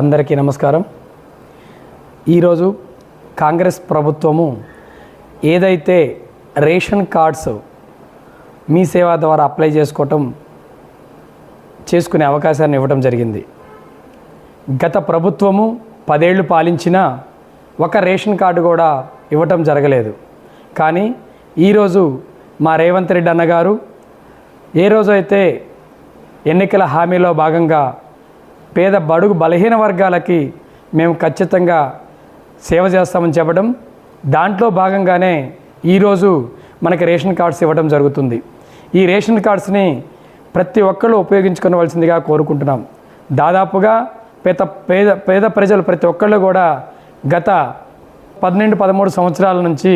అందరికీ నమస్కారం. ఈరోజు కాంగ్రెస్ ప్రభుత్వము ఏదైతే రేషన్ కార్డ్స్ మీ సేవ ద్వారా అప్లై చేసుకునే అవకాశాన్ని ఇవ్వడం జరిగింది. గత ప్రభుత్వము 10 ఏళ్ళు పాలించినా ఒక రేషన్ కార్డు కూడా ఇవ్వటం జరగలేదు. కానీ ఈరోజు మా రేవంత్ రెడ్డి అన్నగారు ఏ రోజైతే ఎన్నికల హామీలో భాగంగా పేద బడుగు బలహీన వర్గాలకి మేము ఖచ్చితంగా సేవ చేస్తామని చెప్పడం, దాంట్లో భాగంగానే ఈరోజు మనకి రేషన్ కార్డ్స్ ఇవ్వడం జరుగుతుంది. ఈ రేషన్ కార్డ్స్ని ప్రతి ఒక్కళ్ళు ఉపయోగించుకోవాల్సిందిగా కోరుకుంటున్నాం. దాదాపుగా పేద ప్రజలు ప్రతి ఒక్కళ్ళు కూడా గత 12-13 సంవత్సరాల నుంచి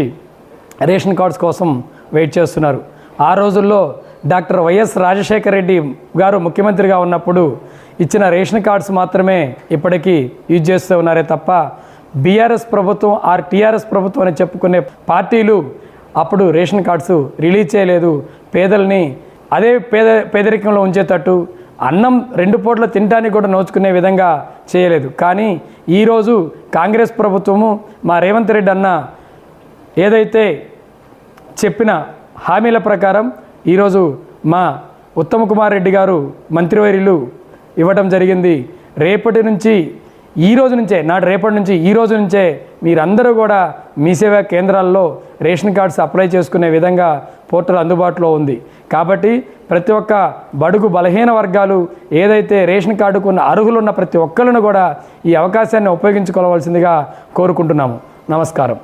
రేషన్ కార్డ్స్ కోసం వెయిట్ చేస్తున్నారు. ఆ రోజుల్లో డాక్టర్ వైఎస్ రాజశేఖర రెడ్డి గారు ముఖ్యమంత్రిగా ఉన్నప్పుడు ఇచ్చిన రేషన్ కార్డ్స్ మాత్రమే ఇప్పటికీ యూజ్ చేస్తూ ఉన్నారే తప్ప బీఆర్ఎస్ ప్రభుత్వం టీఆర్ఎస్ ప్రభుత్వం అని చెప్పుకునే పార్టీలు అప్పుడు రేషన్ కార్డ్స్ రిలీజ్ చేయలేదు. పేదల్ని అదే పేదరికంలో ఉంచేటట్టు అన్నం 2 పూటలు తినడానికి కూడా నోచుకునే విధంగా చేయలేదు. కానీ ఈరోజు కాంగ్రెస్ ప్రభుత్వము మా రేవంత్ రెడ్డి అన్న ఏదైతే చెప్పిన హామీల ప్రకారం ఈరోజు మా ఉత్తమ్ కుమార్ రెడ్డి గారు మంత్రివర్యులు ఇవ్వడం జరిగింది. రేపటి నుంచి ఈ రోజు నుంచే మీరందరూ కూడా మీ సేవా కేంద్రాల్లో రేషన్ కార్డ్స్ అప్లై చేసుకునే విధంగా పోర్టల్ అందుబాటులో ఉంది. కాబట్టి ప్రతి ఒక్క బడుగు బలహీన వర్గాలు ఏదైతే రేషన్ కార్డుకు అర్హులున్న ప్రతి ఒక్కరిని కూడా ఈ అవకాశాన్ని ఉపయోగించుకోవాల్సిందిగా కోరుకుంటున్నాము. నమస్కారం.